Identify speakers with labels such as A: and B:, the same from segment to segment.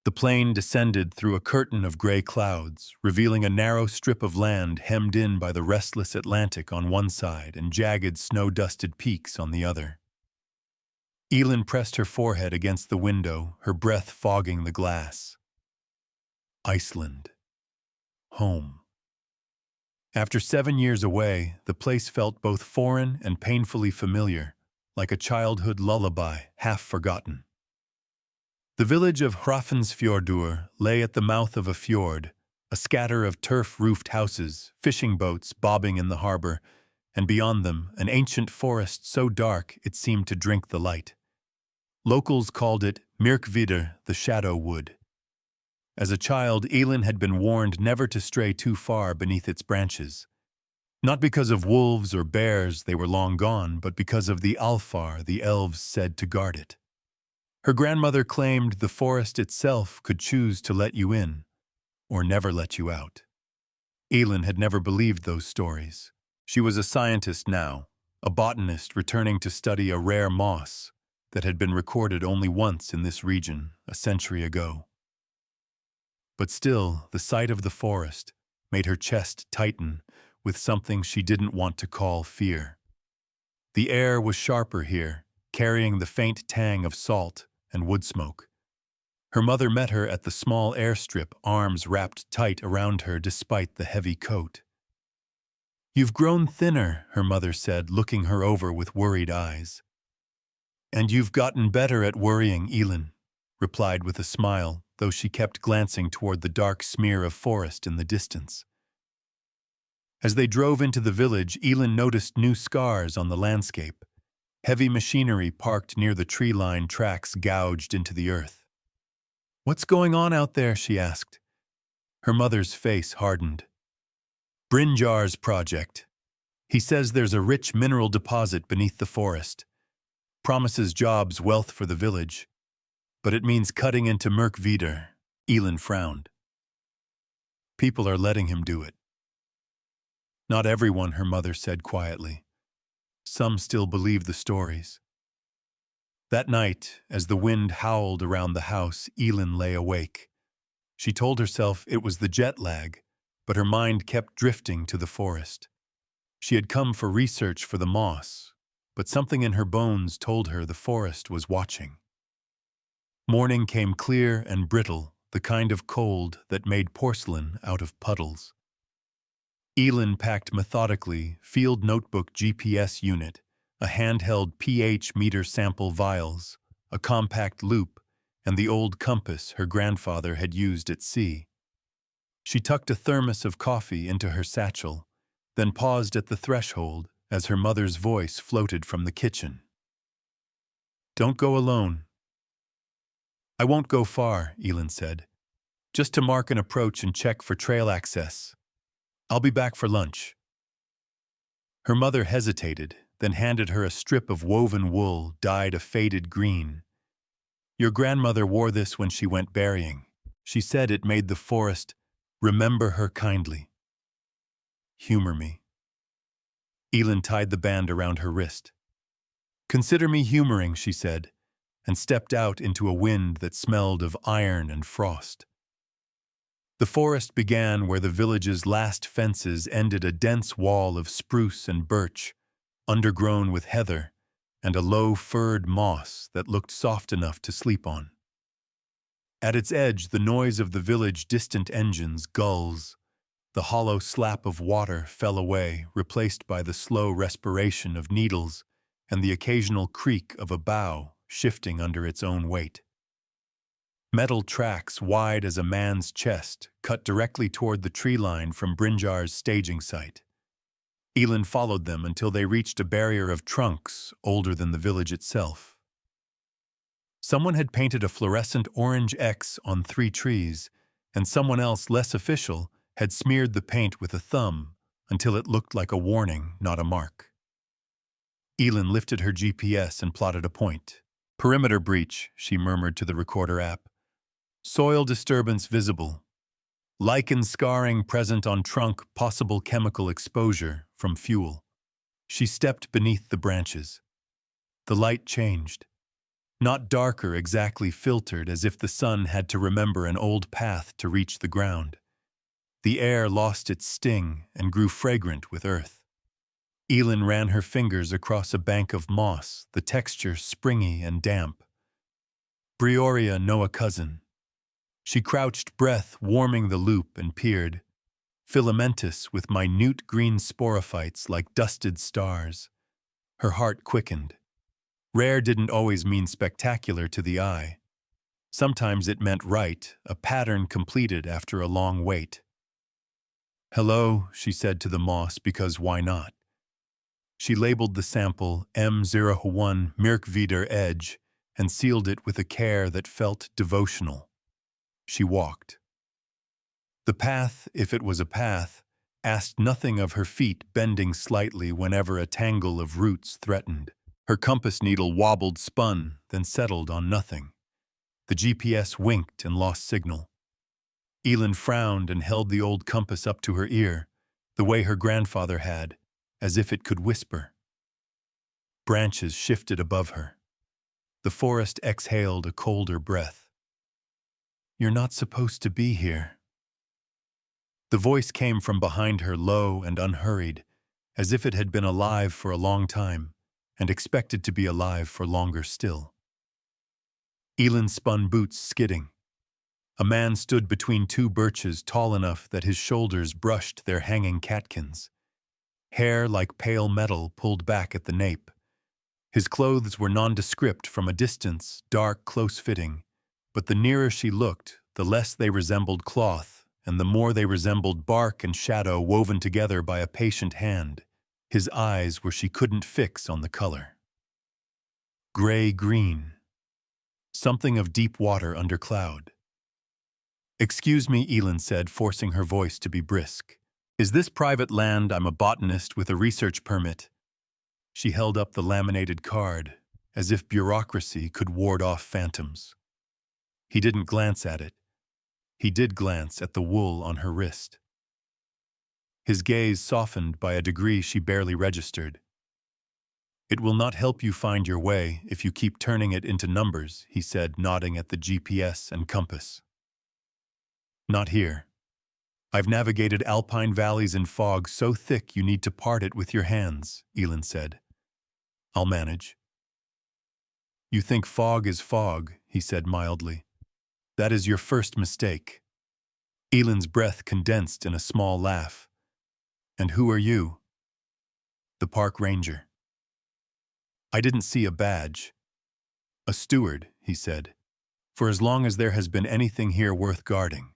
A: The plane descended through a curtain of gray clouds, revealing a narrow strip of land hemmed in by the restless Atlantic on one side and jagged snow-dusted peaks on the other. Elin pressed her forehead against the window, her breath fogging the glass. Iceland. Home. After 7 years away, the place felt both foreign and painfully familiar, like a childhood lullaby, half forgotten. The village of Hrafnsfjordur lay at the mouth of a fjord, a scatter of turf-roofed houses, fishing boats bobbing in the harbor, and beyond them, an ancient forest so dark it seemed to drink the light. Locals called it Myrkvidr, the shadow wood. As a child, Elin had been warned never to stray too far beneath its branches. Not because of wolves or bears, they were long gone, but because of the Alfar the elves said to guard it. Her grandmother claimed the forest itself could choose to let you in, or never let you out. Elin had never believed those stories. She was a scientist now, a botanist returning to study a rare moss that had been recorded only once in this region, a century ago. But still, the sight of the forest made her chest tighten with something she didn't want to call fear. The air was sharper here, carrying the faint tang of salt and wood smoke. Her mother met her at the small airstrip, arms wrapped tight around her despite the heavy coat. "You've grown thinner," her mother said, looking her over with worried eyes. "And you've gotten better at worrying," Elin replied with a smile, though she kept glancing toward the dark smear of forest in the distance. As they drove into the village, Elin noticed new scars on the landscape. Heavy machinery parked near the tree-lined tracks gouged into the earth. "What's going on out there?" she asked. Her mother's face hardened. "Brynjar's project. He says there's a rich mineral deposit beneath the forest. Promises jobs, wealth for the village. But it means cutting into Myrkvidr." Elin frowned. "People are letting him do it." "Not everyone," her mother said quietly. "Some still believe the stories." That night, as the wind howled around the house, Elin lay awake. She told herself it was the jet lag, but her mind kept drifting to the forest. She had come for research for the moss, but something in her bones told her the forest was watching. Morning came clear and brittle, the kind of cold that made porcelain out of puddles. Elin packed methodically, field notebook GPS unit, a handheld pH meter sample vials, a compact loop, and the old compass her grandfather had used at sea. She tucked a thermos of coffee into her satchel, then paused at the threshold as her mother's voice floated from the kitchen. "Don't go alone." "I won't go far," Elin said. "Just to mark an approach and check for trail access. I'll be back for lunch." Her mother hesitated, then handed her a strip of woven wool dyed a faded green. "Your grandmother wore this when she went berrying. She said it made the forest remember her kindly." "Humor me." Elin tied the band around her wrist. "Consider me humoring," she said, and stepped out into a wind that smelled of iron and frost. The forest began where the village's last fences ended, a dense wall of spruce and birch, undergrown with heather, and a low furred moss that looked soft enough to sleep on. At its edge, the noise of the village distant engines, gulls. The hollow slap of water fell away, replaced by the slow respiration of needles and the occasional creak of a bough shifting under its own weight. Metal tracks wide as a man's chest cut directly toward the tree line from Brynjar's staging site. Elin followed them until they reached a barrier of trunks older than the village itself. Someone had painted a fluorescent orange X on 3 trees, and someone else, less official, had smeared the paint with a thumb until it looked like a warning, not a mark. Elin lifted her GPS and plotted a point. "Perimeter breach," she murmured to the recorder app. "Soil disturbance visible. Lichen scarring present on trunk, possible chemical exposure from fuel." She stepped beneath the branches. The light changed. Not darker, exactly filtered, as if the sun had to remember an old path to reach the ground. The air lost its sting and grew fragrant with earth. Elin ran her fingers across a bank of moss, the texture springy and damp. Brioria, Noah cousin. She crouched, breath warming the loop, and peered. Filamentous, with minute green sporophytes like dusted stars. Her heart quickened. Rare didn't always mean spectacular to the eye. Sometimes it meant right, a pattern completed after a long wait. "Hello," she said to the moss, because why not? She labeled the sample M01 Mirkvider Edge and sealed it with a care that felt devotional. She walked. The path, if it was a path, asked nothing of her feet bending slightly whenever a tangle of roots threatened. Her compass needle wobbled, spun, then settled on nothing. The GPS winked and lost signal. Elin frowned and held the old compass up to her ear, the way her grandfather had, as if it could whisper. Branches shifted above her. The forest exhaled a colder breath. "You're not supposed to be here." The voice came from behind her, low and unhurried, as if it had been alive for a long time and expected to be alive for longer still. Elin spun, boots skidding. A man stood between two birches tall enough that his shoulders brushed their hanging catkins. Hair like pale metal pulled back at the nape. His clothes were nondescript from a distance, dark, close-fitting, but the nearer she looked, the less they resembled cloth, and the more they resembled bark and shadow woven together by a patient hand. His eyes were she couldn't fix on the color. Gray-green. Something of deep water under cloud. "Excuse me," Elin said, forcing her voice to be brisk. "Is this private land? I'm a botanist with a research permit." She held up the laminated card, as if bureaucracy could ward off phantoms. He didn't glance at it. He did glance at the wool on her wrist. His gaze softened by a degree she barely registered. "It will not help you find your way if you keep turning it into numbers," he said, nodding at the GPS and compass. "Not here. I've navigated alpine valleys in fog so thick you need to part it with your hands," Elin said. "I'll manage." "You think fog is fog," he said mildly. "That is your first mistake." Elin's breath condensed in a small laugh. "And who are you?" "The park ranger." "I didn't see a badge." "A steward," he said, "for as long as there has been anything here worth guarding."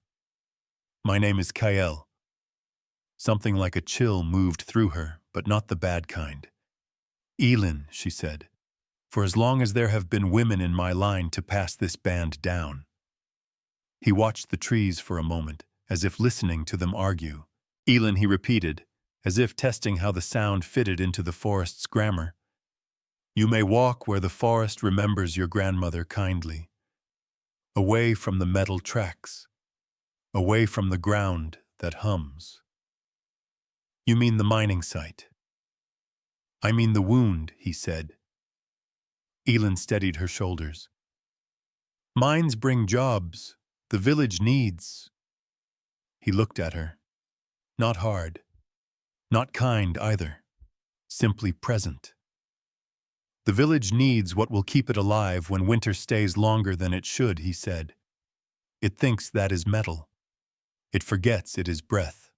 A: "My name is Kael." Something like a chill moved through her, but not the bad kind. "Elin," she said, "for as long as there have been women in my line to pass this band down." He watched the trees for a moment, as if listening to them argue. "Elin," he repeated, as if testing how the sound fitted into the forest's grammar. "You may walk where the forest remembers your grandmother kindly. Away from the metal tracks. Away from the ground that hums." "You mean the mining site?" "I mean the wound," he said. Elin steadied her shoulders. "Mines bring jobs. The village needs." He looked at her. Not hard. Not kind either. Simply present. "The village needs what will keep it alive when winter stays longer than it should," he said. "It thinks that is metal. It forgets it is breath."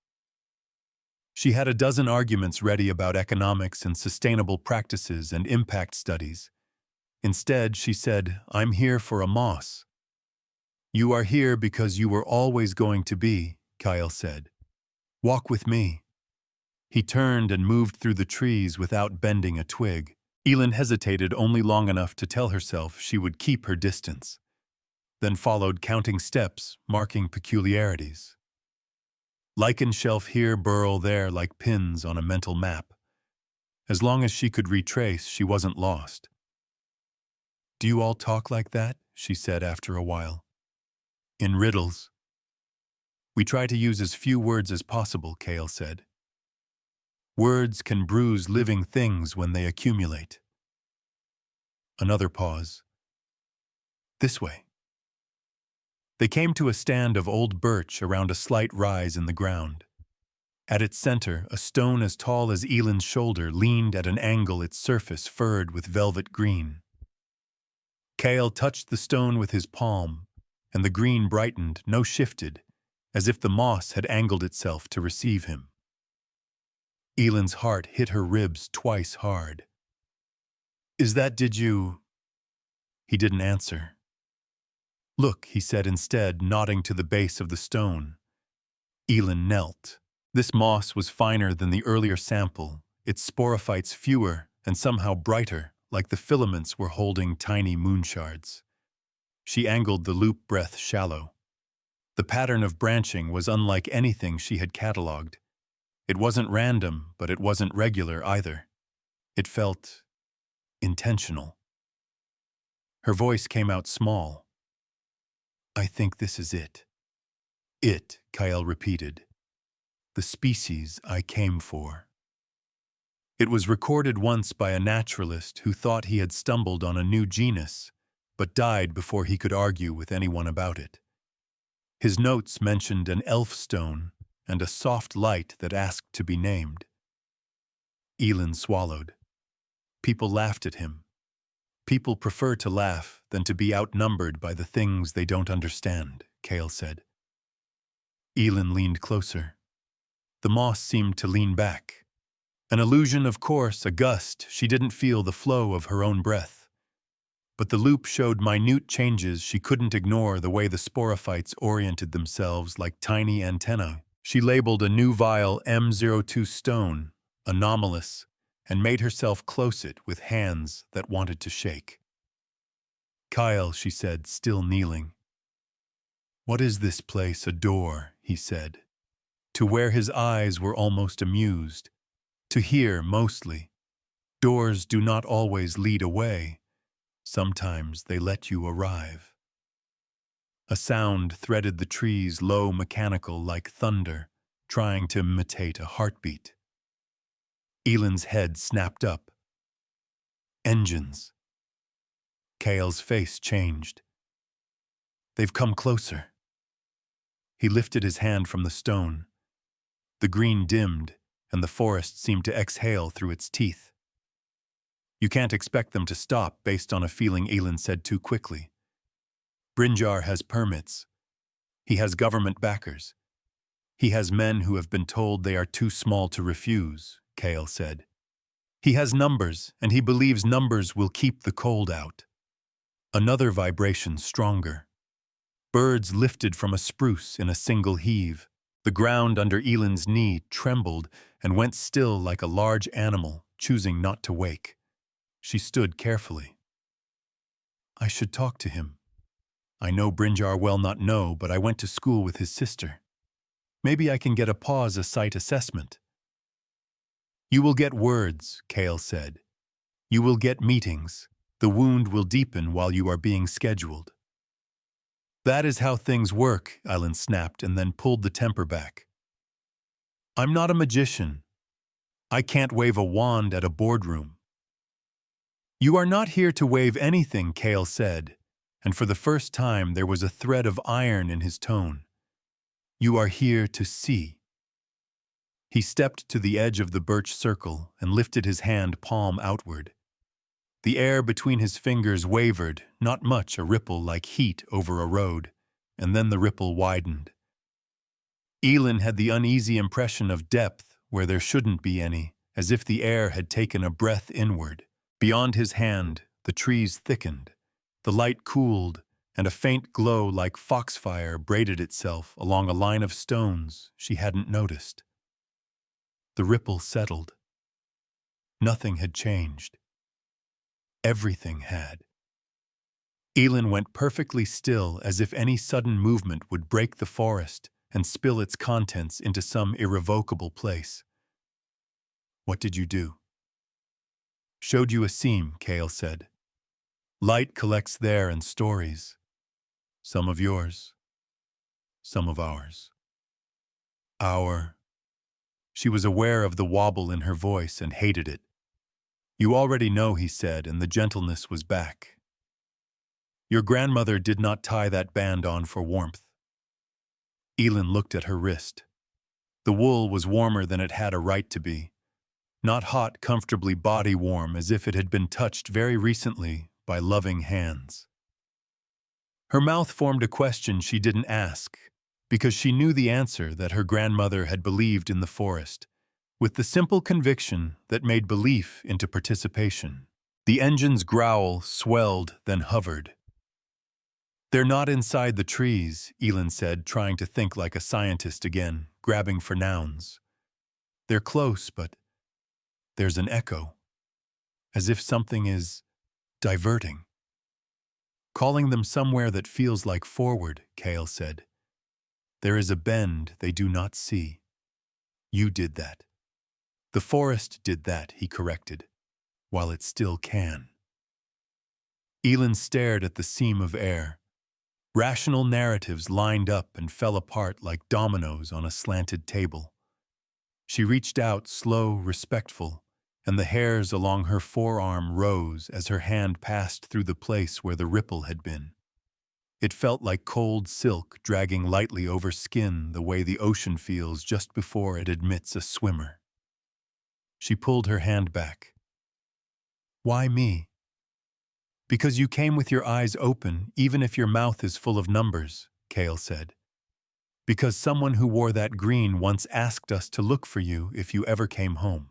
A: She had a dozen arguments ready about economics and sustainable practices and impact studies. Instead, she said, "I'm here for a moss." "You are here because you were always going to be," Kyle said. "Walk with me." He turned and moved through the trees without bending a twig. Elin hesitated only long enough to tell herself she would keep her distance. Then followed counting steps, marking peculiarities. Lichen shelf here, burrow there, like pins on a mental map. As long as she could retrace, she wasn't lost. "Do you all talk like that?" she said after a while. "In riddles." "We try to use as few words as possible," Kale said. "Words can bruise living things when they accumulate." Another pause. This way. They came to a stand of old birch around a slight rise in the ground. At its center, a stone as tall as Elin's shoulder leaned at an angle, its surface furred with velvet green. Kale touched the stone with his palm, and the green brightened, no shifted, as if the moss had angled itself to receive him. Elin's heart hit her ribs twice hard. "Is that, did you—" He didn't answer. "Look," he said instead, nodding to the base of the stone. Elin knelt. This moss was finer than the earlier sample, its sporophytes fewer and somehow brighter, like the filaments were holding tiny moon shards. She angled the loop breath shallow. The pattern of branching was unlike anything she had catalogued. It wasn't random, but it wasn't regular either. It felt intentional. Her voice came out small. "I think this is it." "It," Kyle repeated. "The species I came for." It was recorded once by a naturalist who thought he had stumbled on a new genus, but died before he could argue with anyone about it. His notes mentioned an elf stone and a soft light that asked to be named. Elin swallowed. People laughed at him. People prefer to laugh than to be outnumbered by the things they don't understand, Kale said. Elin leaned closer. The moss seemed to lean back. An illusion, of course, a gust. She didn't feel the flow of her own breath. But the loop showed minute changes she couldn't ignore, the way the sporophytes oriented themselves like tiny antennae. She labeled a new vial M02 stone, anomalous, and made herself close it with hands that wanted to shake. "Kyle," she said, still kneeling. "What is this place? A door," he said, to where his eyes were almost amused. To hear, mostly. Doors do not always lead away. Sometimes they let you arrive. A sound threaded the trees, low, mechanical, like thunder, trying to imitate a heartbeat. Elin's head snapped up. "Engines." Kale's face changed. "They've come closer." He lifted his hand from the stone. The green dimmed, and the forest seemed to exhale through its teeth. "You can't expect them to stop based on a feeling," Elin said too quickly. "Brynjar has permits. He has government backers. He has men who have been told they are too small to refuse," Kale said. "He has numbers, and he believes numbers will keep the cold out." Another vibration, stronger. Birds lifted from a spruce in a single heave. The ground under Elin's knee trembled and went still like a large animal, choosing not to wake. She stood carefully. "I should talk to him. I know Brynjar well, not know, but I went to school with his sister. Maybe I can get a pause, a site assessment." "You will get words," Kale said. "You will get meetings. The wound will deepen while you are being scheduled." "That is how things work," Elin snapped and then pulled the temper back. "I'm not a magician. I can't wave a wand at a boardroom." "You are not here to wave anything," Kale said, and for the first time there was a thread of iron in his tone. "You are here to see." He stepped to the edge of the birch circle and lifted his hand palm outward. The air between his fingers wavered, not much, a ripple like heat over a road, and then the ripple widened. Elin had the uneasy impression of depth where there shouldn't be any, as if the air had taken a breath inward. Beyond his hand, the trees thickened. The light cooled, and a faint glow like foxfire braided itself along a line of stones she hadn't noticed. The ripple settled. Nothing had changed. Everything had. Elin went perfectly still, as if any sudden movement would break the forest and spill its contents into some irrevocable place. "What did you do?" "Showed you a seam," Kale said. "Light collects there and stories. Some of yours. Some of ours." "Our..." She was aware of the wobble in her voice and hated it. "You already know," he said, and the gentleness was back. Your grandmother did not tie that band on for warmth. Elin looked at her wrist. The wool was warmer than it had a right to be. Not hot, comfortably body warm, as if it had been touched very recently by loving hands. Her mouth formed a question she didn't ask, because she knew the answer that her grandmother had believed in the forest, with the simple conviction that made belief into participation. The engine's growl swelled, then hovered. "They're not inside the trees," Elin said, trying to think like a scientist again, grabbing for nouns. "They're close, but there's an echo, as if something is diverting." "Calling them somewhere that feels like forward," Kale said. "There is a bend they do not see. You did that. The forest did that," he corrected, "while it still can." Elin stared at the seam of air. Rational narratives lined up and fell apart like dominoes on a slanted table. She reached out, slow, respectful, and the hairs along her forearm rose as her hand passed through the place where the ripple had been. It felt like cold silk dragging lightly over skin the way the ocean feels just before it admits a swimmer. She pulled her hand back. "Why me?" "Because you came with your eyes open, even if your mouth is full of numbers," Kale said. "Because someone who wore that green once asked us to look for you if you ever came home."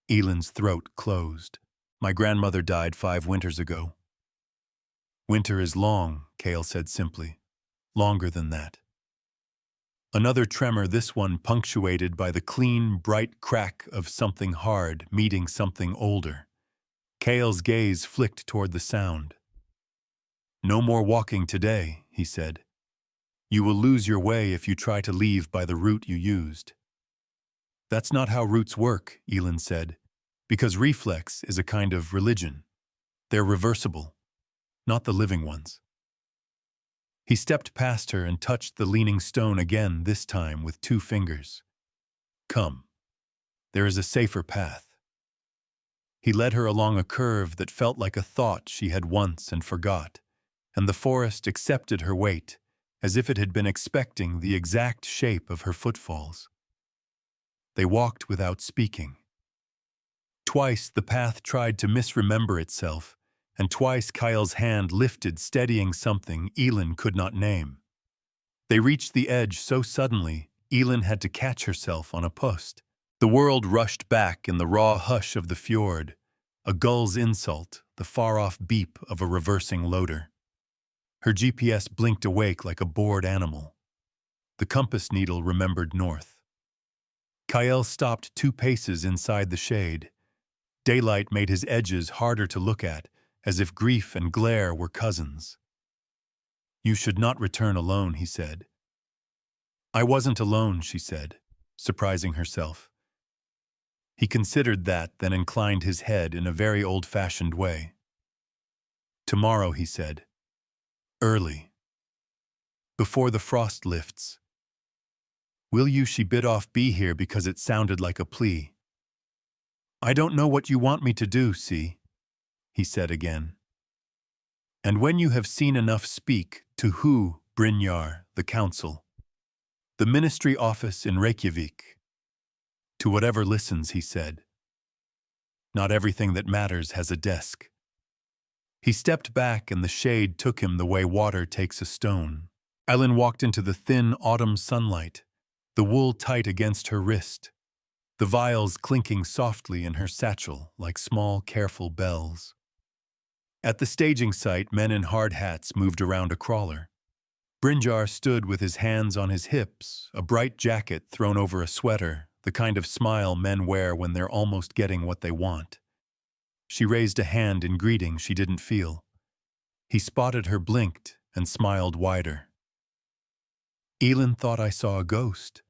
A: Elin's throat closed. "My grandmother died 5 winters ago." "Winter is long," Kale said simply. "Longer than that." Another tremor, this one punctuated by the clean, bright crack of something hard meeting something older. Kale's gaze flicked toward the sound. "No more walking today," he said. "You will lose your way if you try to leave by the route you used." "That's not how routes work," Elin said, "because reflex is a kind of religion. They're reversible, not the living ones." He stepped past her and touched the leaning stone again, this time with 2 fingers. "Come. There is a safer path." He led her along a curve that felt like a thought she had once and forgot, and the forest accepted her weight, as if it had been expecting the exact shape of her footfalls. They walked without speaking. Twice the path tried to misremember itself, and twice Kyle's hand lifted, steadying something Elin could not name. They reached the edge so suddenly, Elin had to catch herself on a post. The world rushed back in the raw hush of the fjord, a gull's insult, the far-off beep of a reversing loader. Her GPS blinked awake like a bored animal. The compass needle remembered north. Kyle stopped 2 paces inside the shade. Daylight made his edges harder to look at, as if grief and glare were cousins. "You should not return alone," he said. "I wasn't alone," she said, surprising herself. He considered that, then inclined his head in a very old-fashioned way. "Tomorrow," he said. "Early. Before the frost lifts." "Will you?" She bit off "be here" because it sounded like a plea. "I don't know what you want me to do, see," he said again. "And when you have seen enough, speak to who, Brynjar, the council. The ministry office in Reykjavik. To whatever listens," he said. "Not everything that matters has a desk." He stepped back and the shade took him the way water takes a stone. Elin walked into the thin autumn sunlight, the wool tight against her wrist, the vials clinking softly in her satchel like small, careful bells. At the staging site, men in hard hats moved around a crawler. Brynjar stood with his hands on his hips, a bright jacket thrown over a sweater, the kind of smile men wear when they're almost getting what they want. She raised a hand in greeting she didn't feel. He spotted her, blinked, and smiled wider. "Elin thought I saw a ghost.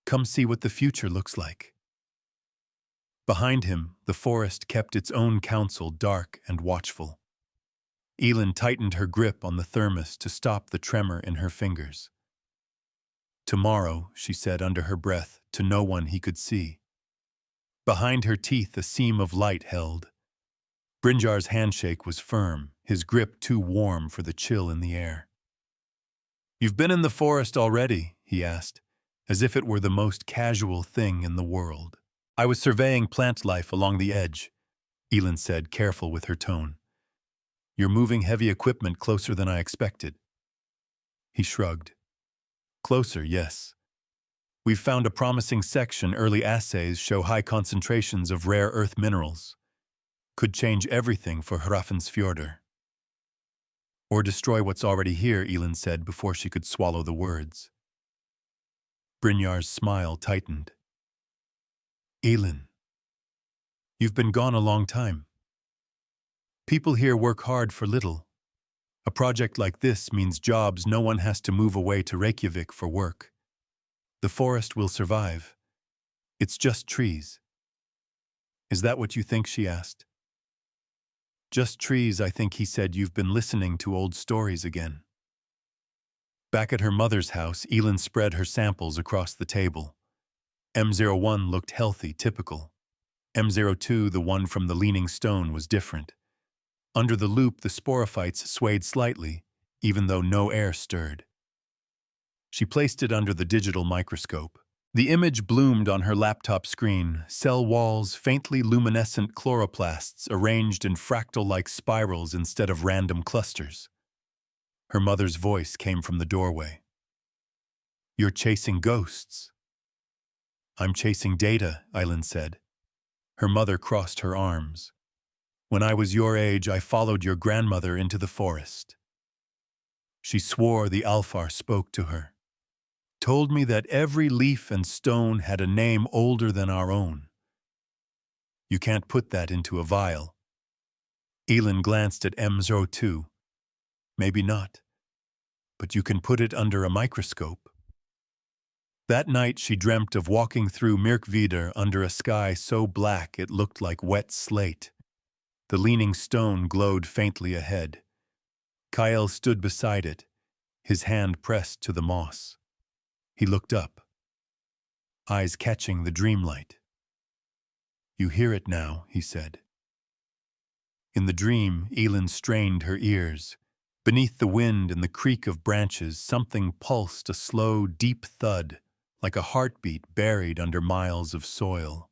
A: Come see what the future looks like." Behind him, the forest kept its own counsel, dark and watchful. Elin tightened her grip on the thermos to stop the tremor in her fingers. "Tomorrow," she said under her breath, to no one he could see. Behind her teeth a seam of light held. Brynjar's handshake was firm, his grip too warm for the chill in the air. "You've been in the forest already?" he asked, as if it were the most casual thing in the world. "I was surveying plant life along the edge," Elin said, careful with her tone. "You're moving heavy equipment closer than I expected." He shrugged. "Closer, yes. We've found a promising section. Early assays show high concentrations of rare earth minerals. Could change everything for Hrafnsfjordur." "Or destroy what's already here," Elin said before she could swallow the words. Brynjar's smile tightened. "Elin, you've been gone a long time. People here work hard for little. A project like this means jobs. No one has to move away to Reykjavik for work. The forest will survive. It's just trees." "Is that what you think?" she asked. "Just trees, I think," he said. "You've been listening to old stories again." Back at her mother's house, Elin spread her samples across the table. M01 looked healthy, typical. M02, the one from the leaning stone, was different. Under the loop, the sporophytes swayed slightly, even though no air stirred. She placed it under the digital microscope. The image bloomed on her laptop screen, cell walls, faintly luminescent chloroplasts arranged in fractal-like spirals instead of random clusters. Her mother's voice came from the doorway. "You're chasing ghosts." "I'm chasing data," Elin said. Her mother crossed her arms. "When I was your age, I followed your grandmother into the forest." She swore the Alfar spoke to her. "Told me that every leaf and stone had a name older than our own. You can't put that into a vial." Elin glanced at M02. "Maybe not. But you can put it under a microscope." That night she dreamt of walking through Myrkvidar under a sky so black it looked like wet slate. The leaning stone glowed faintly ahead. Kyle stood beside it, his hand pressed to the moss. He looked up, eyes catching the dreamlight. "You hear it now," he said. In the dream, Elin strained her ears. Beneath the wind and the creak of branches, something pulsed, a slow, deep thud, like a heartbeat buried under miles of soil.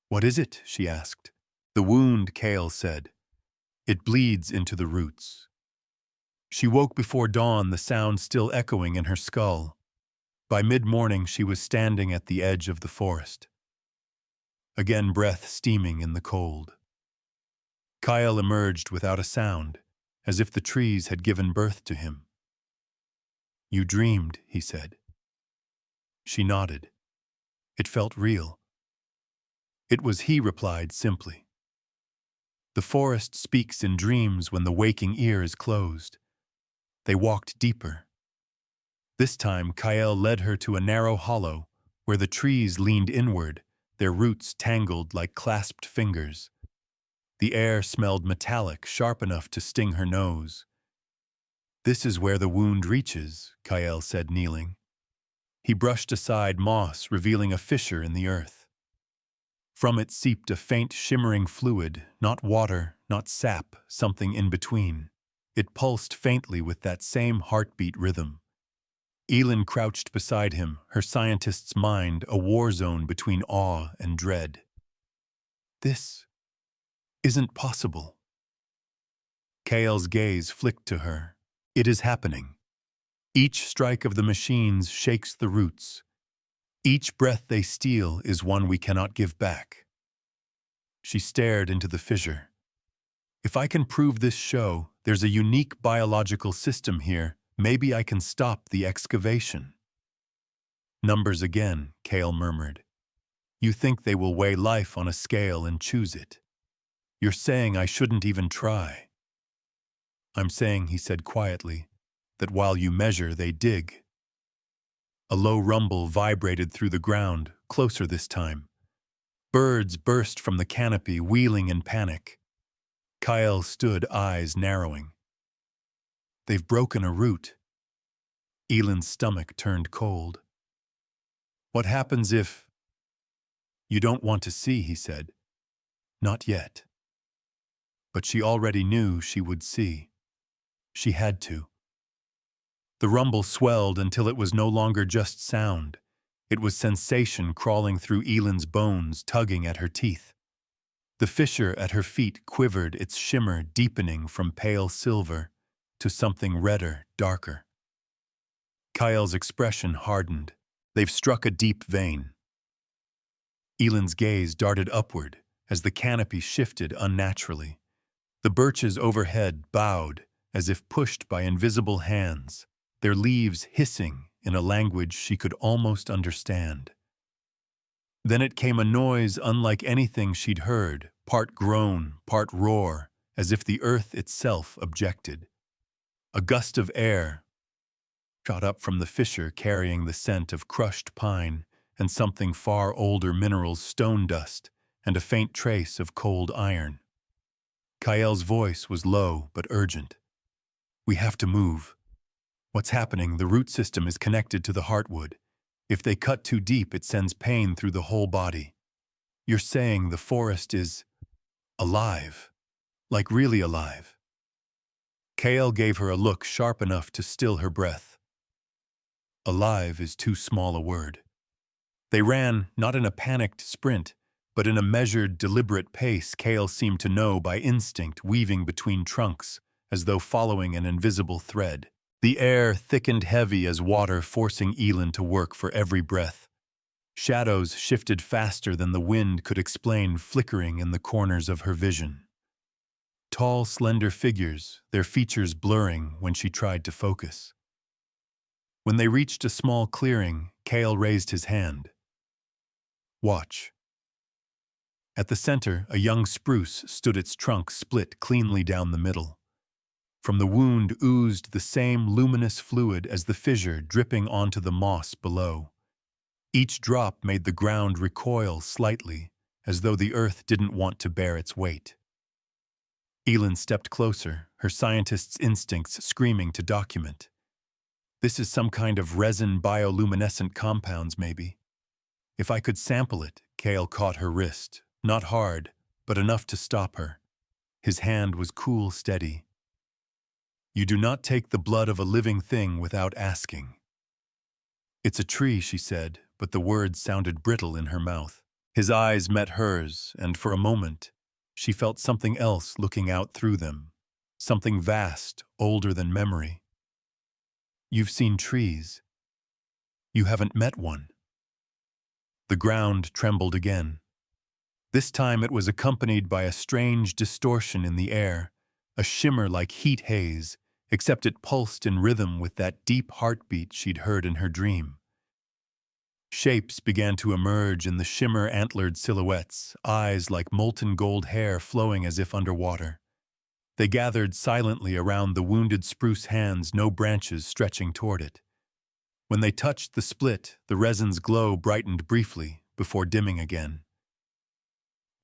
A: "What is it?" she asked. "The wound," Kale said. "It bleeds into the roots." She woke before dawn, the sound still echoing in her skull. By mid-morning, she was standing at the edge of the forest. Again, breath steaming in the cold. Kyle emerged without a sound, as if the trees had given birth to him. "You dreamed," he said. She nodded. It felt real. "It was," he replied simply. "The forest speaks in dreams when the waking ear is closed." They walked deeper. This time, Kyle led her to a narrow hollow where the trees leaned inward, their roots tangled like clasped fingers. The air smelled metallic, sharp enough to sting her nose. "This is where the wound reaches," Kyle said, kneeling. He brushed aside moss, revealing a fissure in the earth. From it seeped a faint, shimmering fluid, not water, not sap, something in between. It pulsed faintly with that same heartbeat rhythm. Elin crouched beside him, her scientist's mind a war zone between awe and dread. "This isn't possible." Kael's gaze flicked to her. "It is happening. Each strike of the machines shakes the roots. Each breath they steal is one we cannot give back." She stared into the fissure. "If I can prove this show, there's a unique biological system here. Maybe I can stop the excavation." "Numbers again," Kale murmured. "You think they will weigh life on a scale and choose it. You're saying I shouldn't even try." "I'm saying," he said quietly, "that while you measure, they dig." A low rumble vibrated through the ground, closer this time. Birds burst from the canopy, wheeling in panic. Kyle stood, eyes narrowing. "They've broken a root." Elin's stomach turned cold. "What happens if—" "You don't want to see," he said. "Not yet." but she already knew she would see. She had to. The rumble swelled until it was no longer just sound. It was sensation crawling through Elin's bones, tugging at her teeth. The fissure at her feet quivered, its shimmer deepening from pale silver to something redder, darker. Kyle's expression hardened. They've struck a deep vein. Elin's gaze darted upward as the canopy shifted unnaturally. The birches overhead bowed as if pushed by invisible hands, their leaves hissing in a language she could almost understand. Then it came a noise unlike anything she'd heard, part groan, part roar, as if the earth itself objected. A gust of air shot up from the fissure carrying the scent of crushed pine and something far older minerals, stone dust, and a faint trace of cold iron. Kyle's voice was low but urgent. "We have to move. What's happening? The root system is connected to the heartwood. If they cut too deep, it sends pain through the whole body. You're saying the forest is alive, like really alive." Kale gave her a look sharp enough to still her breath. Alive is too small a word. They ran, not in a panicked sprint, but in a measured, deliberate pace Kale seemed to know by instinct, weaving between trunks, as though following an invisible thread. The air thickened heavy as water, forcing Elin to work for every breath. Shadows shifted faster than the wind could explain, flickering in the corners of her vision. Tall, slender figures, their features blurring when she tried to focus. When they reached a small clearing, Kale raised his hand. "Watch." At the center, a young spruce stood, its trunk split cleanly down the middle. From the wound oozed the same luminous fluid as the fissure, dripping onto the moss below. Each drop made the ground recoil slightly, as though the earth didn't want to bear its weight. Elin stepped closer, her scientist's instincts screaming to document. "This is some kind of resin bioluminescent compounds, maybe. If I could sample it." Kale caught her wrist, not hard, but enough to stop her. His hand was cool, steady. "You do not take the blood of a living thing without asking." "It's a tree," she said, but the words sounded brittle in her mouth. His eyes met hers, and for a moment, she felt something else looking out through them, something vast, older than memory. "You've seen trees. You haven't met one." The ground trembled again. This time it was accompanied by a strange distortion in the air, a shimmer like heat haze, except it pulsed in rhythm with that deep heartbeat she'd heard in her dream. Shapes began to emerge in the shimmer, antlered silhouettes, eyes like molten gold hair flowing as if underwater. They gathered silently around the wounded spruce, hands, no branches stretching toward it. When they touched the split, the resin's glow brightened briefly before dimming again.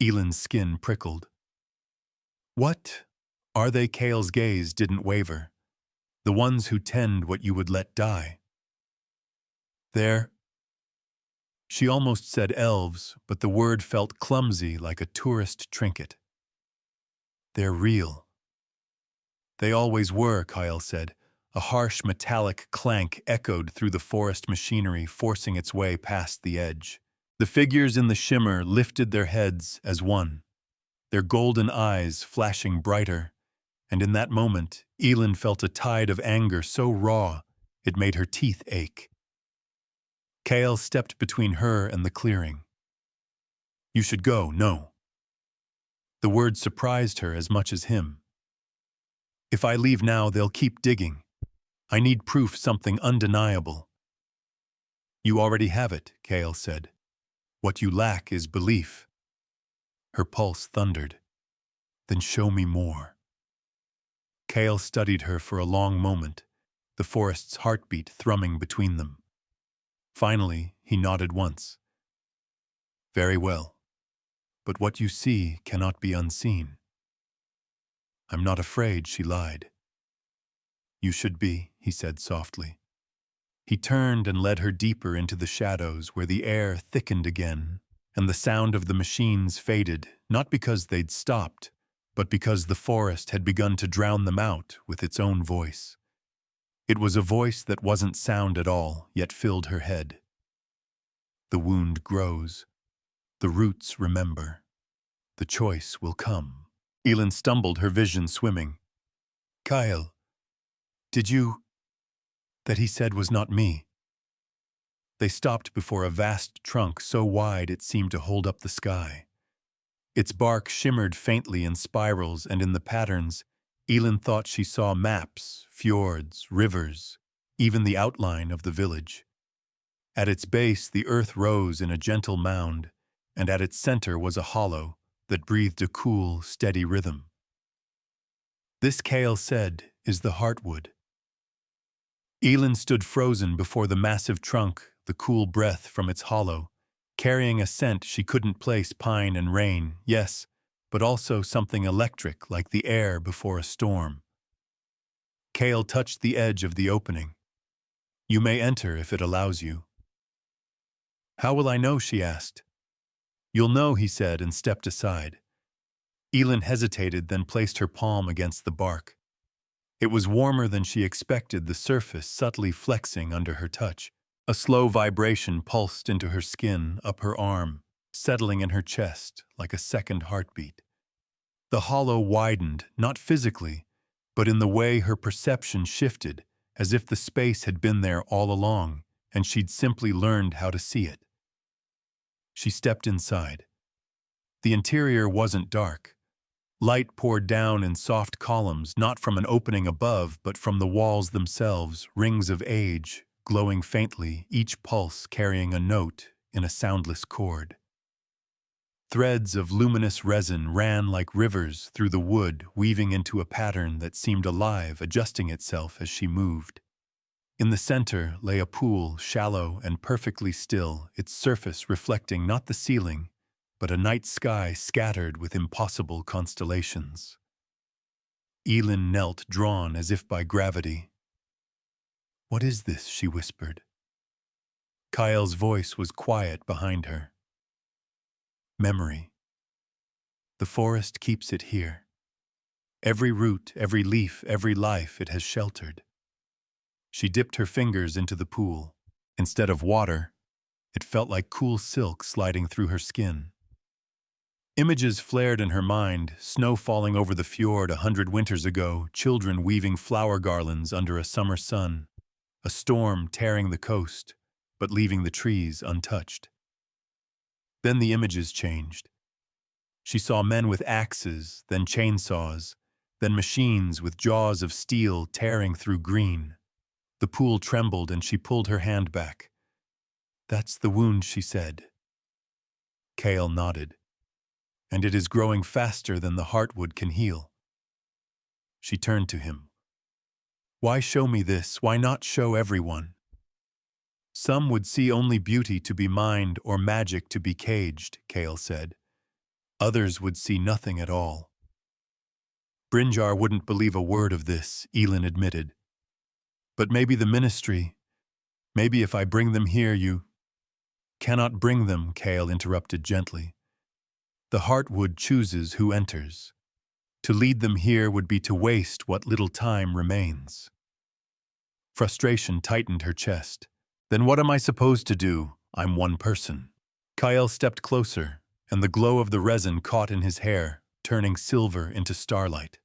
A: Elin's skin prickled. "What are they?" Kale's gaze didn't waver. "The ones who tend what you would let die." "They're—" She almost said elves, but the word felt clumsy, like a tourist trinket. "They're real." "They always were," Kyle said. A harsh metallic clank echoed through the forest machinery, forcing its way past the edge. The figures in the shimmer lifted their heads as one, their golden eyes flashing brighter, and in that moment, Elin felt a tide of anger so raw it made her teeth ache. Kale stepped between her and the clearing. "You should go, no." The word surprised her as much as him. "If I leave now, they'll keep digging. I need proof, something undeniable." "You already have it," Kale said. "What you lack is belief." Her pulse thundered. "Then show me more." Kale studied her for a long moment, the forest's heartbeat thrumming between them. Finally, he nodded once. "Very well. But what you see cannot be unseen." "I'm not afraid," she lied. "You should be," he said softly. He turned and led her deeper into the shadows, where the air thickened again, and the sound of the machines faded, not because they'd stopped, but because the forest had begun to drown them out with its own voice. It was a voice that wasn't sound at all, yet filled her head. The wound grows. The roots remember. The choice will come. Elin stumbled, her vision swimming. Kyle, did you... That he said was not me. They stopped before a vast trunk so wide it seemed to hold up the sky. Its bark shimmered faintly in spirals, and in the patterns, Elin thought she saw maps, fjords, rivers, even the outline of the village. At its base, the earth rose in a gentle mound, and at its center was a hollow that breathed a cool, steady rhythm. This, Kale said, is the heartwood. Elin stood frozen before the massive trunk, the cool breath from its hollow, carrying a scent she couldn't place. Pine and rain, yes, but also something electric like the air before a storm. Kale touched the edge of the opening. You may enter if it allows you. How will I know? She asked. You'll know, he said, and stepped aside. Elin hesitated, then placed her palm against the bark. It was warmer than she expected, the surface subtly flexing under her touch. A slow vibration pulsed into her skin, up her arm, settling in her chest like a second heartbeat. The hollow widened, not physically, but in the way her perception shifted, as if the space had been there all along, and she'd simply learned how to see it. She stepped inside. The interior wasn't dark. Light poured down in soft columns, not from an opening above, but from the walls themselves, rings of age, glowing faintly, each pulse carrying a note in a soundless chord. Threads of luminous resin ran like rivers through the wood, weaving into a pattern that seemed alive, adjusting itself as she moved. In the center lay a pool, shallow and perfectly still, its surface reflecting not the ceiling, but a night sky scattered with impossible constellations. Elin knelt, drawn as if by gravity. What is this? She whispered. Kyle's voice was quiet behind her. Memory. The forest keeps it here. Every root, every leaf, every life it has sheltered. She dipped her fingers into the pool. Instead of water, it felt like cool silk sliding through her skin. Images flared in her mind, snow falling over the fjord 100 winters ago, children weaving flower garlands under a summer sun, a storm tearing the coast, but leaving the trees untouched. Then the images changed. She saw men with axes, then chainsaws, then machines with jaws of steel tearing through green. The pool trembled and she pulled her hand back. That's the wound, she said. Kale nodded. And it is growing faster than the heartwood can heal. She turned to him. Why show me this? Why not show everyone? Some would see only beauty to be mined or magic to be caged, Kale said. Others would see nothing at all. Brynjar wouldn't believe a word of this, Elin admitted. But maybe the ministry, maybe if I bring them here you... Cannot bring them, Kale interrupted gently. The heartwood chooses who enters. To lead them here would be to waste what little time remains. Frustration tightened her chest. Then what am I supposed to do? I'm one person. Kyle stepped closer, and the glow of the resin caught in his hair, turning silver into starlight.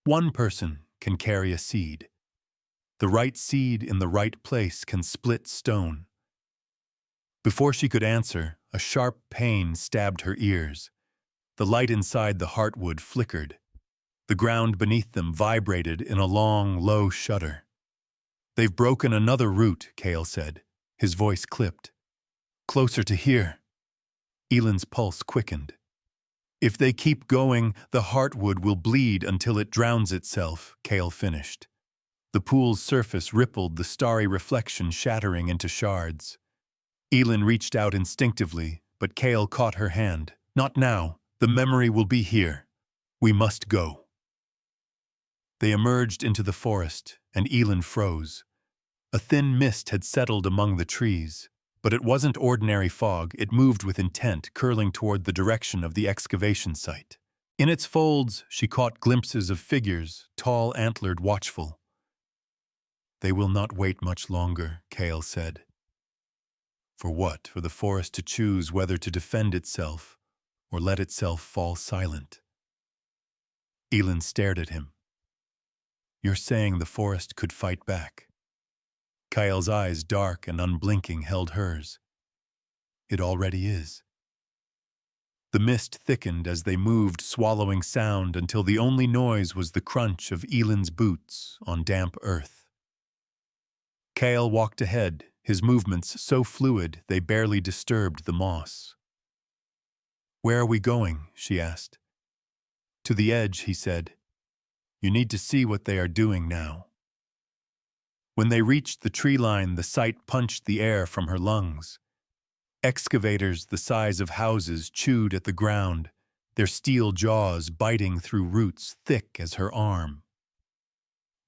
A: One person can carry a seed. The right seed in the right place can split stone. Before she could answer, a sharp pain stabbed her ears. The light inside the heartwood flickered. The ground beneath them vibrated in a long, low shudder. They've broken another root, Kale said. His voice clipped. Closer to here. Elin's pulse quickened. If they keep going, the heartwood will bleed until it drowns itself, Kale finished. The pool's surface rippled, the starry reflection shattering into shards. Elin reached out instinctively, but Kale caught her hand. Not now. The memory will be here. We must go. They emerged into the forest, and Elin froze. A thin mist had settled among the trees, but it wasn't ordinary fog. It moved with intent, curling toward the direction of the excavation site. In its folds, she caught glimpses of figures, tall, antlered, watchful. They will not wait much longer, Kale said. For what? For the forest to choose whether to defend itself or let itself fall silent. Elin stared at him. You're saying the forest could fight back? Kyle's eyes, dark and unblinking, held hers. It already is. The mist thickened as they moved, swallowing sound until the only noise was the crunch of Elin's boots on damp earth. Kale walked ahead, his movements so fluid they barely disturbed the moss. Where are we going? She asked. To the edge, he said. You need to see what they are doing now. When they reached the tree line, the sight punched the air from her lungs. Excavators the size of houses chewed at the ground, their steel jaws biting through roots thick as her arm.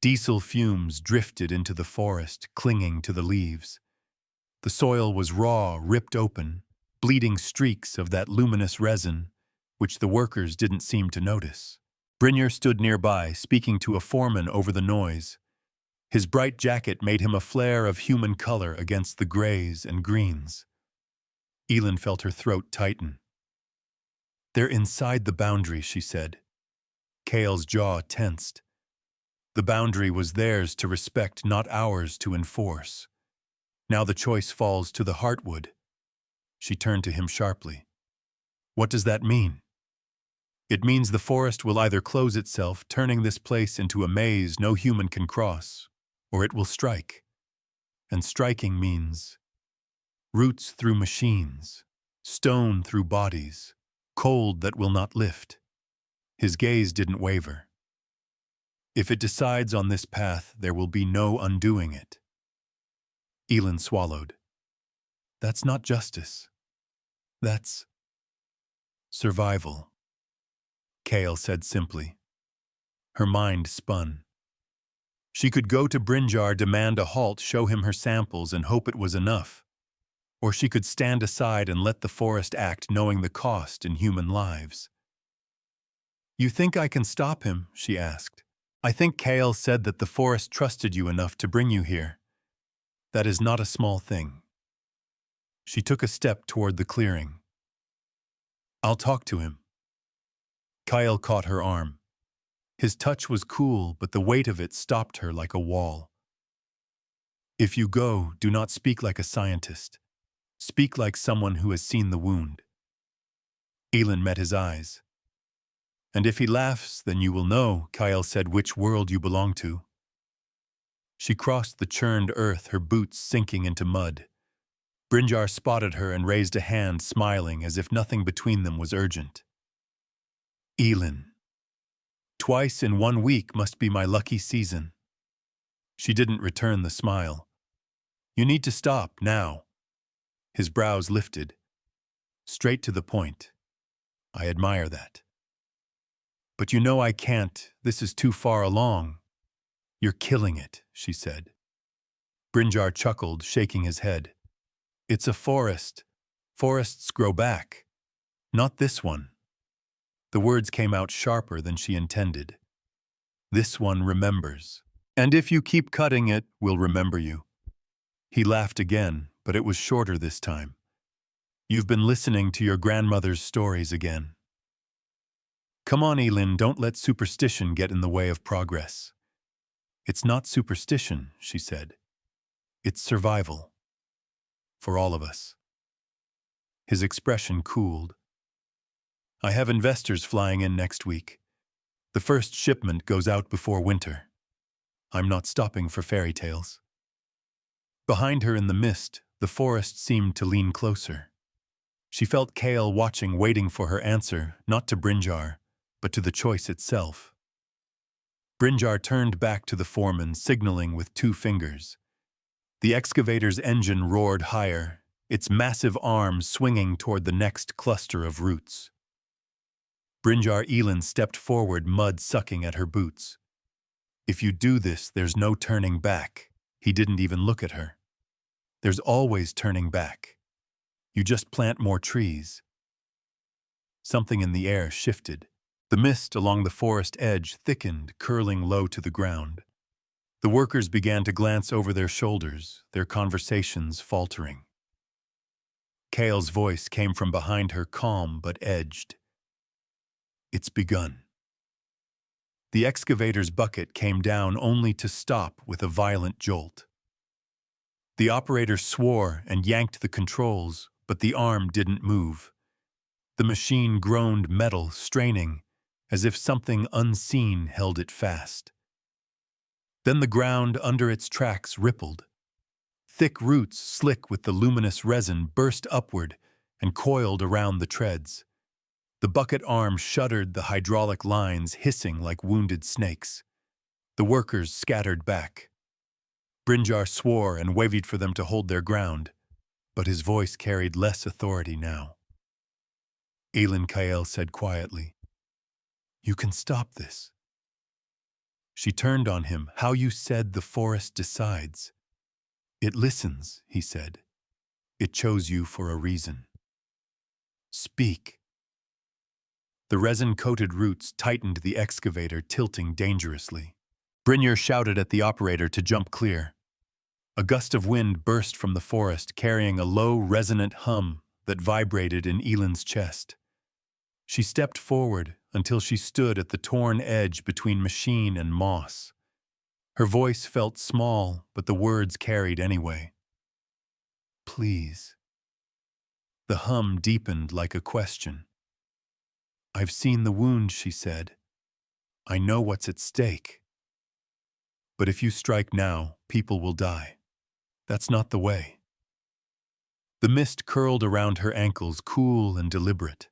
A: Diesel fumes drifted into the forest, clinging to the leaves. The soil was raw, ripped open, bleeding streaks of that luminous resin, which the workers didn't seem to notice. Brynjar stood nearby, speaking to a foreman over the noise. His bright jacket made him a flare of human color against the grays and greens. Elin felt her throat tighten. They're inside the boundary, she said. Kale's jaw tensed. The boundary was theirs to respect, not ours to enforce. Now the choice falls to the heartwood. She turned to him sharply. What does that mean? It means the forest will either close itself, turning this place into a maze no human can cross, or it will strike. And striking means roots through machines, stone through bodies, cold that will not lift. His gaze didn't waver. If it decides on this path, there will be no undoing it. Elin swallowed. That's not justice. That's survival, Kale said simply. Her mind spun. She could go to Brynjar, demand a halt, show him her samples, and hope it was enough. Or she could stand aside and let the forest act, knowing the cost in human lives. You think I can stop him? She asked. I think Kale said that the forest trusted you enough to bring you here. That is not a small thing. She took a step toward the clearing. I'll talk to him. Kyle caught her arm. His touch was cool, but the weight of it stopped her like a wall. If you go, do not speak like a scientist. Speak like someone who has seen the wound. Elin met his eyes. And if he laughs, then you will know, Kyle said, which world you belong to. She crossed the churned earth, her boots sinking into mud. Brynjar spotted her and raised a hand, smiling as if nothing between them was urgent. Elin. Twice in 1 week must be my lucky season. She didn't return the smile. You need to stop, now. His brows lifted. Straight to the point. I admire that. But you know I can't. This is too far along. You're killing it, she said. Brynjar chuckled, shaking his head. It's a forest. Forests grow back. Not this one. The words came out sharper than she intended. This one remembers. And if you keep cutting it, we'll remember you. He laughed again, but it was shorter this time. You've been listening to your grandmother's stories again. Come on, Elin, don't let superstition get in the way of progress. It's not superstition, she said. It's survival. For all of us. His expression cooled. I have investors flying in next week. The first shipment goes out before winter. I'm not stopping for fairy tales. Behind her in the mist, the forest seemed to lean closer. She felt Kale watching, waiting for her answer, not to Brynjar, but to the choice itself. Brynjar turned back to the foreman, signaling with 2 fingers. The excavator's engine roared higher, its massive arms swinging toward the next cluster of roots. Brynjar Elin stepped forward, mud sucking at her boots. If you do this, there's no turning back. He didn't even look at her. There's always turning back. You just plant more trees. Something in the air shifted. The mist along the forest edge thickened, curling low to the ground. The workers began to glance over their shoulders, their conversations faltering. Kale's voice came from behind her, calm but edged. It's begun. The excavator's bucket came down only to stop with a violent jolt. The operator swore and yanked the controls, but the arm didn't move. The machine groaned metal, straining, as if something unseen held it fast. Then the ground under its tracks rippled. Thick roots, slick with the luminous resin, burst upward and coiled around the treads. The bucket arm shuddered, the hydraulic lines hissing like wounded snakes. The workers scattered back. Brinjar swore and waved for them to hold their ground, but his voice carried less authority now. Elin Kael said quietly, "You can stop this." She turned on him. "How you said the forest decides." "It listens," he said. "It chose you for a reason. Speak." The resin-coated roots tightened the excavator, tilting dangerously. Brynjar shouted at the operator to jump clear. A gust of wind burst from the forest, carrying a low, resonant hum that vibrated in Elin's chest. She stepped forward until she stood at the torn edge between machine and moss. Her voice felt small, but the words carried anyway. "Please." The hum deepened like a question. "I've seen the wound," she said. "I know what's at stake. But if you strike now, people will die. That's not the way." The mist curled around her ankles, cool and deliberate.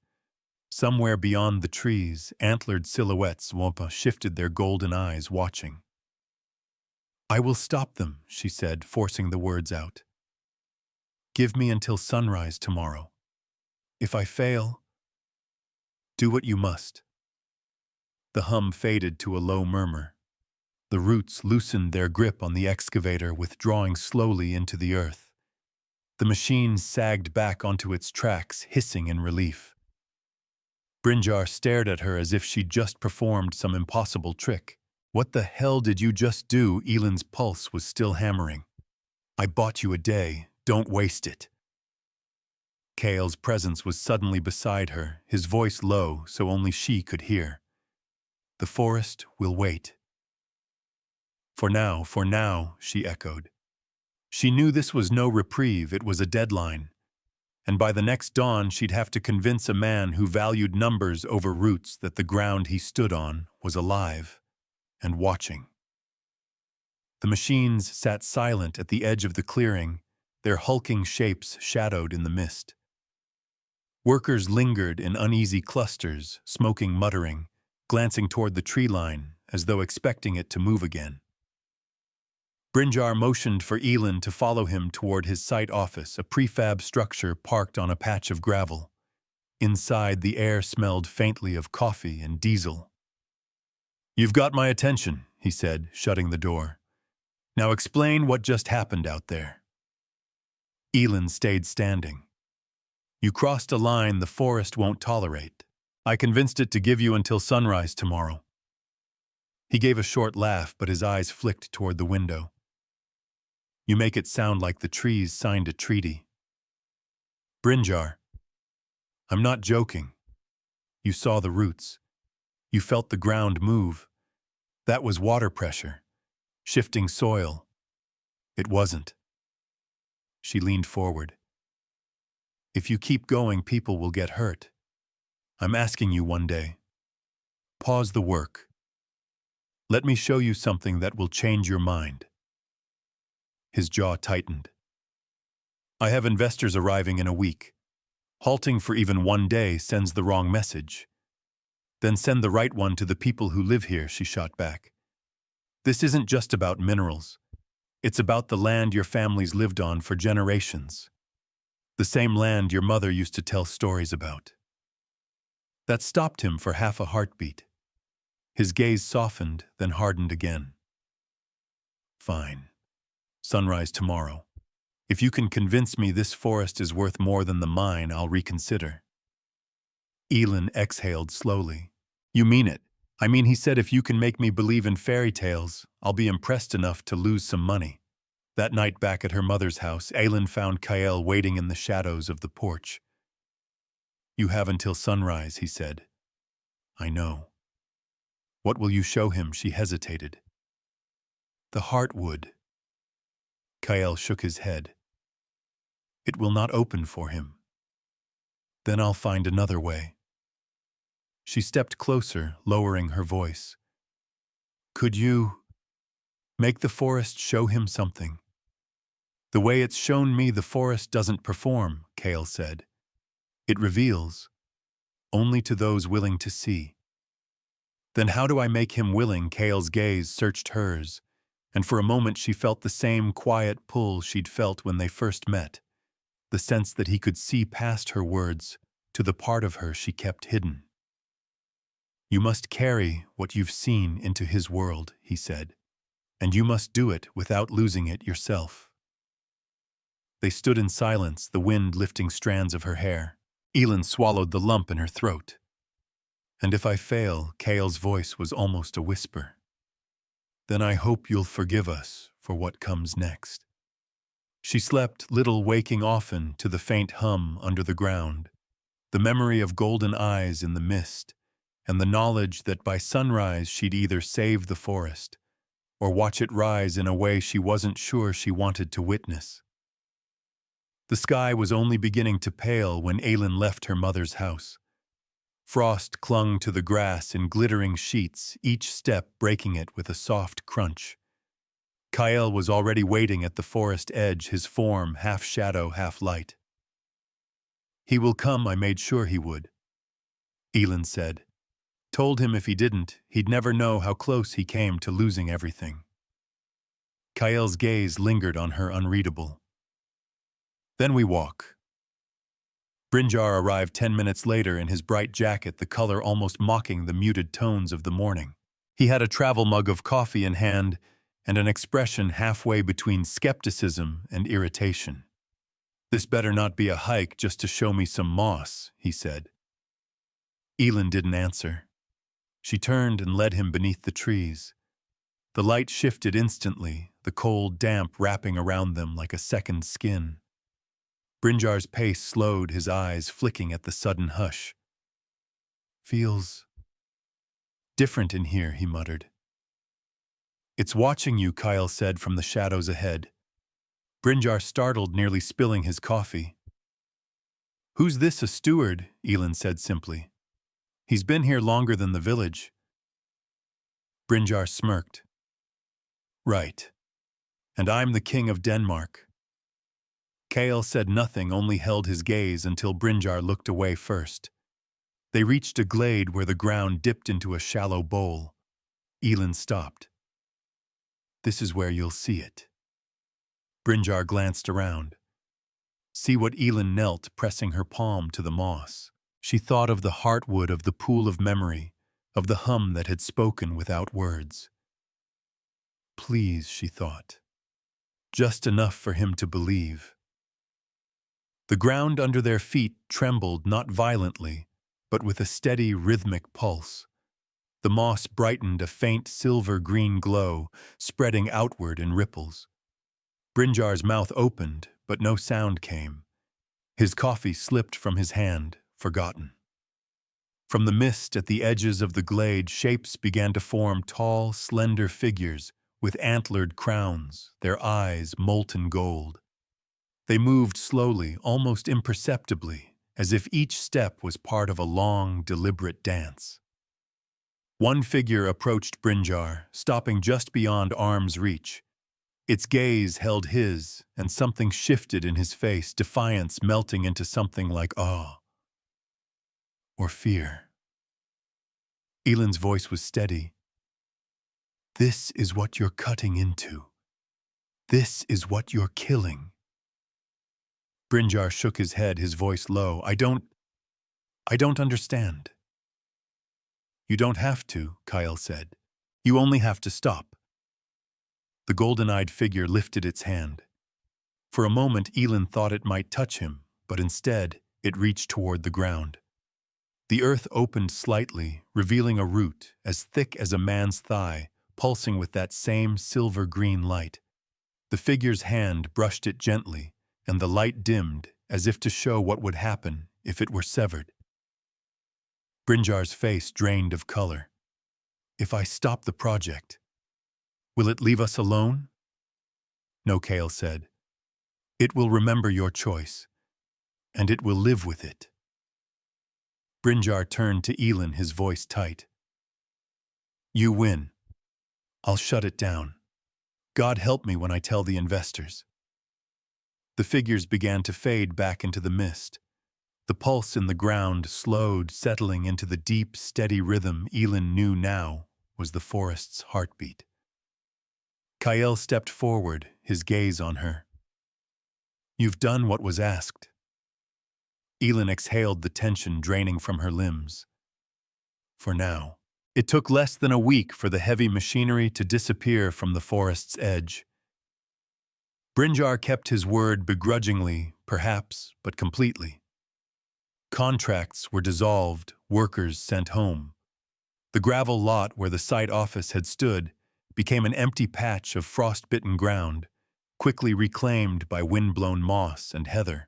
A: Somewhere beyond the trees, antlered silhouettes Wampa shifted their golden eyes, watching. "I will stop them," she said, forcing the words out. "Give me until sunrise tomorrow. If I fail, do what you must." The hum faded to a low murmur. The roots loosened their grip on the excavator, withdrawing slowly into the earth. The machine sagged back onto its tracks, hissing in relief. Brinjar stared at her as if she'd just performed some impossible trick. "What the hell did you just do?" Elin's pulse was still hammering. "I bought you a day. Don't waste it." Kale's presence was suddenly beside her, his voice low so only she could hear. "The forest will wait." For now," she echoed. She knew this was no reprieve, it was a deadline. And by the next dawn, she'd have to convince a man who valued numbers over roots that the ground he stood on was alive and watching. The machines sat silent at the edge of the clearing, their hulking shapes shadowed in the mist. Workers lingered in uneasy clusters, smoking, muttering, glancing toward the tree line as though expecting it to move again. Brinjar motioned for Elin to follow him toward his site office, a prefab structure parked on a patch of gravel. Inside, the air smelled faintly of coffee and diesel. "You've got my attention," he said, shutting the door. "Now explain what just happened out there." Elin stayed standing. "You crossed a line the forest won't tolerate. I convinced it to give you until sunrise tomorrow." He gave a short laugh, but his eyes flicked toward the window. "You make it sound like the trees signed a treaty." "Brinjar, I'm not joking. You saw the roots. You felt the ground move. That was water pressure, shifting soil. It wasn't." She leaned forward. "If you keep going, people will get hurt. I'm asking you one day. Pause the work. Let me show you something that will change your mind." His jaw tightened. "I have investors arriving in a week. Halting for even one day sends the wrong message. Then send the right one to the people who live here," she shot back. "This isn't just about minerals. It's about the land your families lived on for generations. The same land your mother used to tell stories about." That stopped him for half a heartbeat. His gaze softened, then hardened again. "Fine. Sunrise tomorrow. If you can convince me this forest is worth more than the mine, I'll reconsider." Elin exhaled slowly. You mean it. I mean, he said if you can make me believe in fairy tales, I'll be impressed enough to lose some money. That night back at her mother's house, Aylin found Kael waiting in the shadows of the porch. You have until sunrise, he said. I know. What will you show him? She hesitated. The heartwood. Kael shook his head. It will not open for him. Then I'll find another way. She stepped closer, lowering her voice. Could you make the forest show him something? The way it's shown me, the forest doesn't perform, Kael said. It reveals, only to those willing to see. Then how do I make him willing? Kael's gaze searched hers, and for a moment she felt the same quiet pull she'd felt when they first met, the sense that he could see past her words to the part of her she kept hidden. You must carry what you've seen into his world, he said, and you must do it without losing it yourself. They stood in silence, the wind lifting strands of her hair. Elin swallowed the lump in her throat. And if I fail, Kael's voice was almost a whisper. Then I hope you'll forgive us for what comes next. She slept little, waking often to the faint hum under the ground, the memory of golden eyes in the mist, and the knowledge that by sunrise she'd either save the forest or watch it rise in a way she wasn't sure she wanted to witness. The sky was only beginning to pale when Aylin left her mother's house. Frost clung to the grass in glittering sheets, each step breaking it with a soft crunch. Kael was already waiting at the forest edge, his form half shadow, half light. He will come, I made sure he would, Aylin said. Told him if he didn't, he'd never know how close he came to losing everything. Kael's gaze lingered on her, unreadable. Then we walk. Brynjar arrived 10 minutes later in his bright jacket, the color almost mocking the muted tones of the morning. He had a travel mug of coffee in hand and an expression halfway between skepticism and irritation. This better not be a hike just to show me some moss, he said. Aylin didn't answer. She turned and led him beneath the trees. The light shifted instantly, the cold damp wrapping around them like a second skin. Brynjar's pace slowed, his eyes flicking at the sudden hush. Feels different in here, he muttered. It's watching you, Kael said from the shadows ahead. Brynjar startled, nearly spilling his coffee. Who's this, a steward? Aylin said simply. He's been here longer than the village. Brynjar smirked. Right. And I'm the king of Denmark. Kael said nothing, only held his gaze until Brynjar looked away first. They reached a glade where the ground dipped into a shallow bowl. Aylin stopped. This is where you'll see it. Brynjar glanced around. See what Aylin knelt, pressing her palm to the moss. She thought of the heartwood, of the pool of memory, of the hum that had spoken without words. Please, she thought. Just enough for him to believe. The ground under their feet trembled, not violently, but with a steady, rhythmic pulse. The moss brightened, a faint silver-green glow, spreading outward in ripples. Brynjar's mouth opened, but no sound came. His coffee slipped from his hand, forgotten. From the mist at the edges of the glade, shapes began to form, tall, slender figures with antlered crowns, their eyes molten gold. They moved slowly, almost imperceptibly, as if each step was part of a long, deliberate dance. One figure approached Brynjar, stopping just beyond arm's reach. Its gaze held his, and something shifted in his face, defiance melting into something like awe. Or fear. Aylin's voice was steady. This is what you're cutting into. This is what you're killing. Brynjar shook his head, his voice low. I don't understand. You don't have to, Kael said. You only have to stop. The golden-eyed figure lifted its hand. For a moment, Aylin thought it might touch him, but instead, it reached toward the ground. The earth opened slightly, revealing a root as thick as a man's thigh, pulsing with that same silver-green light. The figure's hand brushed it gently, and the light dimmed, as if to show what would happen if it were severed. Brinjar's face drained of color. If I stop the project, will it leave us alone? No, Kale said. It will remember your choice, and it will live with it. Brinjar turned to Elin, his voice tight. You win. I'll shut it down. God help me when I tell the investors. The figures began to fade back into the mist. The pulse in the ground slowed, settling into the deep, steady rhythm Elin knew now was the forest's heartbeat. Kael stepped forward, his gaze on her. You've done what was asked. Elin exhaled, the tension draining from her limbs. For now. It took less than a week for the heavy machinery to disappear from the forest's edge. Brinjar kept his word begrudgingly, perhaps, but completely. Contracts were dissolved, workers sent home. The gravel lot where the site office had stood became an empty patch of frost-bitten ground, quickly reclaimed by wind-blown moss and heather.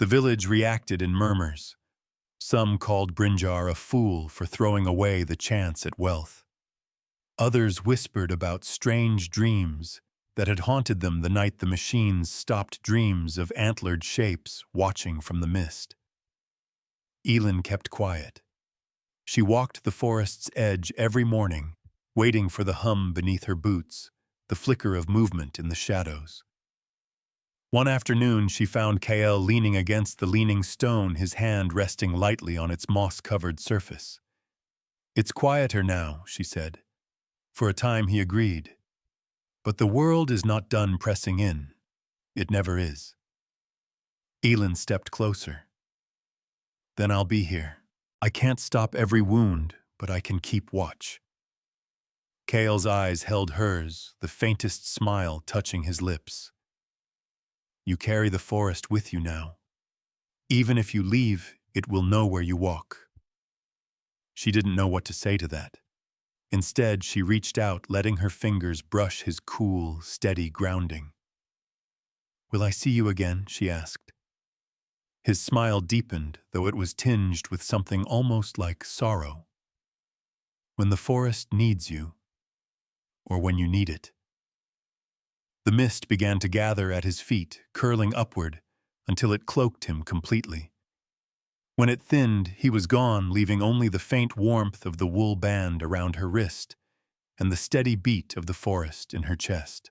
A: The village reacted in murmurs. Some called Brinjar a fool for throwing away the chance at wealth. Others whispered about strange dreams that had haunted them the night the machines stopped, dreams of antlered shapes watching from the mist. Elin kept quiet. She walked the forest's edge every morning, waiting for the hum beneath her boots, the flicker of movement in the shadows. One afternoon, she found Kael leaning against the leaning stone, his hand resting lightly on its moss-covered surface. It's quieter now, she said. For a time he agreed. But the world is not done pressing in. It never is. Elin stepped closer. Then I'll be here. I can't stop every wound, but I can keep watch. Kael's eyes held hers, the faintest smile touching his lips. You carry the forest with you now. Even if you leave, it will know where you walk. She didn't know what to say to that. Instead, she reached out, letting her fingers brush his cool, steady grounding. Will I see you again? She asked. His smile deepened, though it was tinged with something almost like sorrow. When the forest needs you, or when you need it. The mist began to gather at his feet, curling upward, until it cloaked him completely. When it thinned, he was gone, leaving only the faint warmth of the wool band around her wrist and the steady beat of the forest in her chest.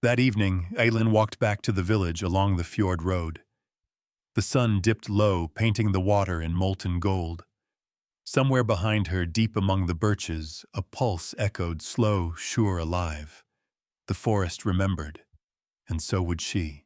A: That evening, Aylin walked back to the village along the fjord road. The sun dipped low, painting the water in molten gold. Somewhere behind her, deep among the birches, a pulse echoed, slow, sure, alive. The forest remembered, and so would she.